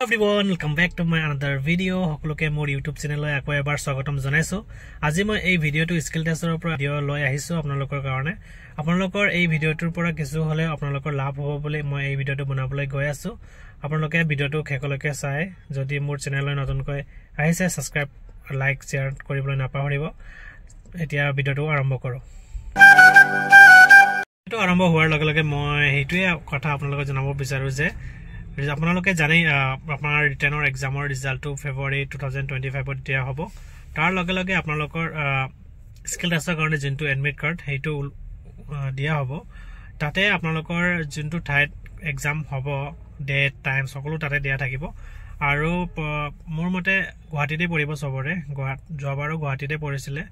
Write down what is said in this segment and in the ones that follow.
Everyone, welcome back to my another video. Hokoloke mor YouTube channel loy ako ebar swagotam janaisu. Aji moi ei video tu skill tester upor video loy ahisu apnalokor karone. Apnalokor ei video tur pora kisu hole apnalokor labh hobo bole moi ei video tu banabolai goi asu. Apnaloke video tu khekoloke sai jodi mor channel loy notun koi ahise subscribe like share koribolai napahoribo. Etia video tu arambho koro. Eto arambho hoar lage lage moi heitue kotha apnalokor janabo bicharu je আপোনালোকে জানে আপোনাৰ ৰিটেনৰ এক্সামৰ ৰিজাল্টটো ফেব্ৰুৱাৰী 2025 ত দিয়া হ'ব তাৰ লগে লগে আপোনালোকৰ স্কিল টেষ্টৰ কাৰণে যোনটো এডমিট কাৰ্ড হেইটো দিয়া হ'ব তাতে আপোনালোকৰ যোনটো ঠাইত এক্সাম হ'ব ডেট টাইম সকলো তাতে দিয়া থাকিব আৰু মোৰ মতে গুৱাহাটীতে পৰিব সবৰে যোৱাবাৰো গুৱাহাটীতে পৰিছিলে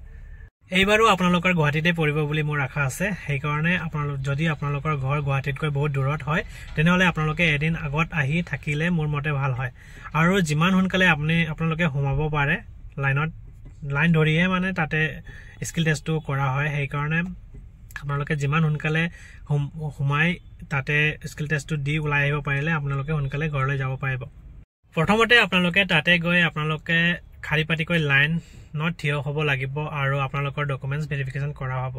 এইবাৰো আপোনালোকৰ গুৱাহাটীতে পৰিব বুলি মোৰ আশা আছে সেই কাৰণে আপোনালোক যদি আপোনালোকৰ ঘৰ গুৱাহাটীতকৈ বহুত দূৰত হয় তেনেহলে আপোনালোকে এদিন আগত আহি থাকিলে মোৰ মতে ভাল হয় আৰু যিমান হুনকালে আপোনালোকে হোমাব পাৰে লাইন ধৰিয়ে মানে তাতে স্কিল টেষ্টটো কৰা হয় সেই কাৰণে আপোনালোকে যিমান হুনকালে হোমাই তাতে স্কিল টেষ্টটো দি উলাই আহিব পাৰিলে আপোনালোকে হুনকালে ঘৰলৈ যাব পাৰিব প্ৰথমতে আপোনালোকে তাতে গৈ আপোনালোকে খাৰিপাটিকৈ লাইন not থিয় হ'ব লাগিব আৰু আপোনালোকৰ ডকুমেন্টস ভেৰিফিকেশন কৰা হ'ব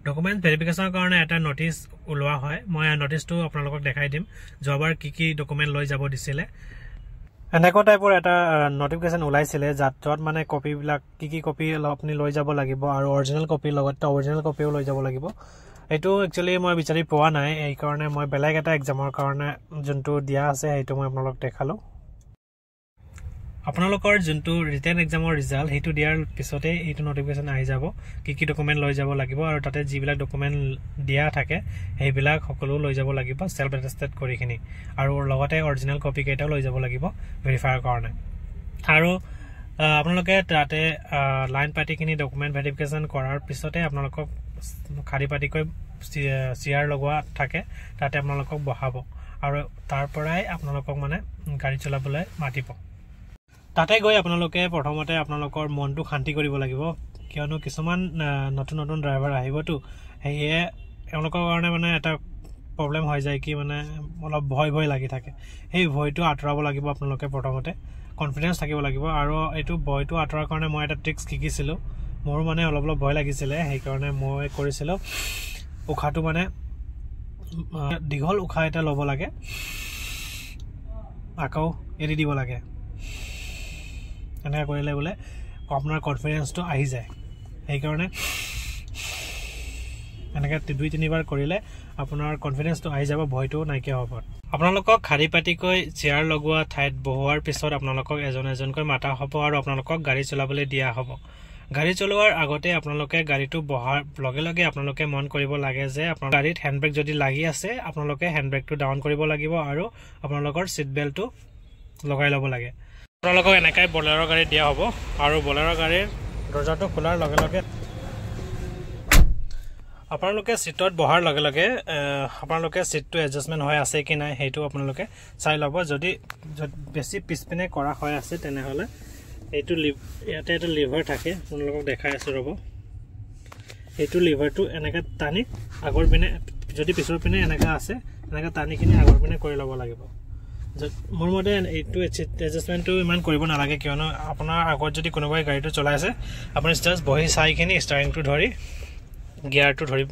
ডকুমেন্টস ভেৰিফিকেশনৰ কাৰণে এটা নোটিস উলোৱা হয় মই নোটিসটো আপোনালোকক দেখাই দিম জবাৰ কি ডকুমেন্ট লৈ যাব দিছিলে এনেকুৱা টাইপৰ এটা নোটিফিকেশন উলাইছিলে যত মানে কপি বিলাক কি কপি আপুনি লৈ যাব লাগিব আৰু অৰিজিনাল কপি লগত অৰিজিনাল কপিও লৈ যাব লাগিব এটো একচুয়ালি মই বিচাৰি পোৱা নাই এই কাৰণে মই বেলেগ এটা এক্সামৰ কাৰণে যোনটো দিয়া আছে হেইটো মই আপোনালোকক দেখালো আপোনালোকৰ যোনটো ৰিটেন এক্সামৰ ৰিজাল্ট হেতু দিয়াৰ পিছতে এইটো নোটিফিকেশন আহি যাব কি ডকুমেন্ট লৈ যাব লাগিব আৰু তাতে যিবিলাক ডকুমেন্ট দিয়া থাকে হেইবিলাক সকলো লৈ যাব লাগিব সেলফ এটেস্টেড কৰিখিনি আৰু লগতে অৰিজিনাল কপি কেইটাও লৈ যাব লাগিব ভেৰিফাইৰ কাৰণে আৰু আপোনালোকে তাতে লাইন পাটিখিনি ডকুমেন্ট ভেৰিফিকেশন কৰাৰ পিছতে আপোনালোকক খাৰি পাটিকৈ সিআৰ লগোৱা থাকে তাতে আপোনালোকক বহাব আৰু তাৰ পৰাই আপোনালোকক মানে গাড়ী চলাবলৈ মাতিব তাতে গৈ আপোনালোকে প্ৰথমতে আপোনালোকৰ মনটো শান্তি কৰিব লাগিব কিয়নো কিছুমান নতুন ড্ৰাইভাৰ আহিবটো হেয়ে তেওঁলোকৰ কাৰণে মানে এটা প্ৰবলেম হৈ যায় কি মানে অলপ ভয় লাগি থাকে এই ভয়টো আঁতৰাব লাগিব আপোনালোকে প্ৰথমতে কনফিডেন্স থাকিব লাগিব আৰু এইটো ভয়টো আঁতৰাৰ কাৰণে মই এটা ট্ৰিক্স শিকিছিলো মোৰ মানে অলপ ভয় লাগিছিলে সেই কাৰণে মই কৰিছিলো উখাটো মানে দীঘল উখা এটা ল'ব লাগে আকৌ এৰি দিব লাগে এনেকা কৰিলে বলে আপোনাৰ কনফিডেন্সটো আহি যায় এই কাৰণে এনেকা 2-3 বাৰ কৰিলে আপোনাৰ কনফিডেন্সটো আহি যাব ভয়টো নাইকিয়া হ'ব আপোনালোকক খাৰি পাটিকৈ চেয়াৰ লগোৱা ঠাইত বহোৱাৰ পিছত আপোনালোকক এজনকৈ মাতা হ'ব আৰু আপোনালোকক গাড়ী চলাবলৈ দিয়া হ'ব গাড়ী চলোৱাৰ আগতে আপোনালোকে গাড়ীটো বহাৰ লগে লগে আপোনালোকে মন কৰিব লাগে যে আপোনাৰ গাড়ীত হ্যান্ডব্ৰেক যদি লাগি আছে আপোনালোকে হ্যান্ডব্ৰেকটো ডাউন কৰিব লাগিব আৰু আপোনালোকৰ সিট বেল্টটো লগাই ল'ব লাগে আপোনালোকক এনেকৈ বলেৰো গাড়ী দিয়া হ'ব আৰু বলেৰো গাড়ীৰ দৰজাটো খোলাৰ লগে লগে আপোনালোকে সিটত বহাৰ লগে লগে আপোনালোকে সিটটো এডজাস্টমেন্ট হৈ আছে কি নাই হেতু আপোনালোকে চাই ল'ব যদি বেছি পিছপিনে কৰা হৈ আছে তেনেহলে এইটো ইয়াতে এটা লিভাৰ থাকে আপোনালোকক দেখাই আছো ৰব এইটো লিভাৰটো এনেকৈ টানি আগৰ পিনে যদি পিছৰ পিনে এনেকৈ আছে এনেকৈ টানিখিনি আগৰ পিনে কৰি ল'ব লাগিব মোৰ মতে এইটো এডজাস্টমেন্টটো ইমান কৰিব নালাগে কিয়নো আপোনাৰ আগত যদি কোনোবাই গাড়ীটো চলাই আছে আপুনি জাস্ট বহি চাইখিনি ষ্টাৰিংটো ধৰি গিয়াৰটো ধৰি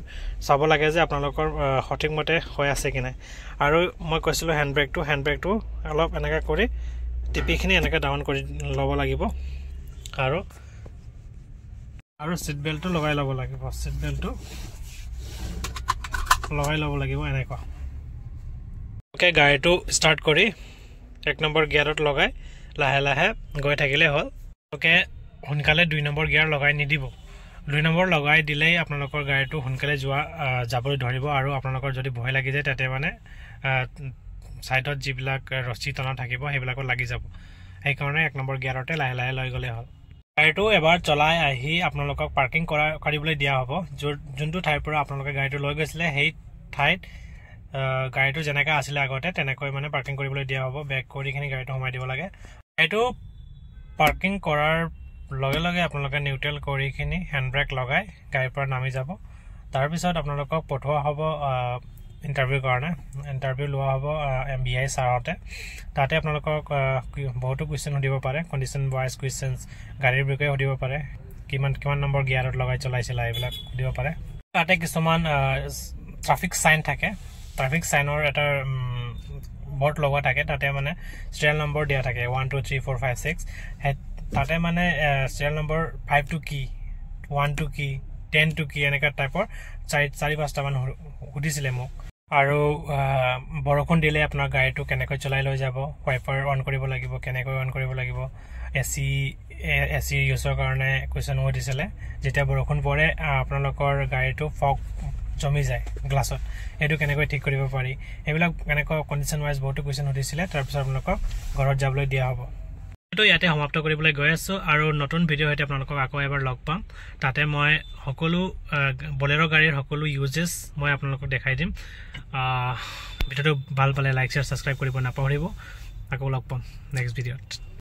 চাব লাগে যে আপোনালোকৰ সঠিক মতে হৈ আছে কি নাই আৰু মই কৈছিলো হ্যান্ডব্ৰেকটো অলপ এনেকা কৰি টিপিখিনি এনেকা ডাউন কৰি ল'ব লাগিব আৰু সিট বেল্টটো লগাই ল'ব লাগিব এনেকা ওকে গাড়ীটো স্টাৰ্ট কৰি 1 নম্বৰ গিয়াৰত লগাই লাহে গৈ থাকিলে হ'ল ওকে হুনকালে 2 নম্বৰ গিয়াৰ লগাই নিদিব 2 নম্বৰ লগাই দিলেই আপোনালোকৰ গাড়ীটো হুনকালে যাবলৈ ধৰিব আৰু আপোনালোকৰ যদি ভয় লাগি যায় তাতে মানে সাইডত যিবিলাক ৰছী টনা থাকিব হেবিলাকত লাগি যাব এই কাৰণে 1 নম্বৰ গিয়াৰতে লাহে লৈ গলে হ'ল গাড়ীটো এবাৰ চলাই আহি আপোনালোকক পাৰ্কিং কৰিবলৈ দিয়া হ'ব যোনটো ঠাইৰ পৰা আপোনালোকে গাড়ীটো লৈ গৈছিলে সেই ঠাইত গাড়ীটো যেনেকা আছিল আগতে তেনেকৈ মানে পাৰ্কিং কৰিবলৈ দিয়া হ'ব বেক কৰিখিনি গাড়ীটো সোমাই দিব লাগে এইটো পাৰ্কিং কৰাৰ লগে লগে আপোনালোকে নিউট্ৰেল কৰিখিনি হ্যান্ডব্ৰেক লগাই গাড়ীৰ পৰা নামি যাব তাৰ পিছত আপোনালোকক পঠোৱা হ'ব ইণ্টাৰভিউৰ কাৰণে ইণ্টাৰভিউ লোৱা হ'ব MBI ছাৰহঁতে তাতে আপোনালোকক বহুতো কুৱেশ্যন সুধিব পাৰে কণ্ডিশ্যন ৱাইজ কুৱেশ্যনছ গাড়ীৰ বিষয়ে সুধিব পাৰে কিমান নম্বৰ গিয়াৰত লগাই চলাইছিলা এইবিলাক সুধিব পাৰে তাতে কিছুমান ট্ৰাফিক চাইন থাকে ট্ৰাফিক চাইনৰ এটা বৰ্ড লগোৱা থাকে তাতে মানে চিৰিয়েল নম্বৰ দিয়া থাকে 1 2 3 4 5 6 তাতে মানে চিৰিয়েল নম্বৰ 5 টু কি 1 টু কি 10 টু কি এনেকা টাইপৰ 4-5টা মান সুধিছিলে মোক আৰু বৰষুণ দিলে আপোনাৰ গাড়ীটো কেনেকৈ চলাই লৈ যাব ওয়াইপাৰ অন কৰিব লাগিব কেনেকৈ অন কৰিব লাগিব এসি ইউজৰ কাৰণে কোৱেশ্চন সুধিছিলে যেতিয়া বৰষুণ পৰে আপোনালোকৰ গাড়ীটো ফগ জমি যায় গ্লাছত এটো কেনেকৈ ঠিক কৰিব পাৰি এইবিলাক কেনেকৈ কণ্ডিশ্যন ওয়াইজ বহুতো কোৱেশ্চন সুধিছিলে তাৰ পিছত আপোনালোকক ঘৰত যাবলৈ দিয়া হ'ব তো ইয়াতে সমাপ্ত কৰিবলৈ গৈ আছো আৰু নতুন ভিডিও হয়তে আপোনালোকক আকৌ এবাৰ লগ পাম তাতে মই সকলো বলেৰো গাড়ীৰ সকলো ইউজেস মই আপোনালোকক দেখাই দিম ভিডিওটো ভাল পালে লাইক শেয়াৰ সাবস্ক্ৰাইব কৰিব নাপাহৰিব আকৌ লগ পাম নেক্সট ভিডিওত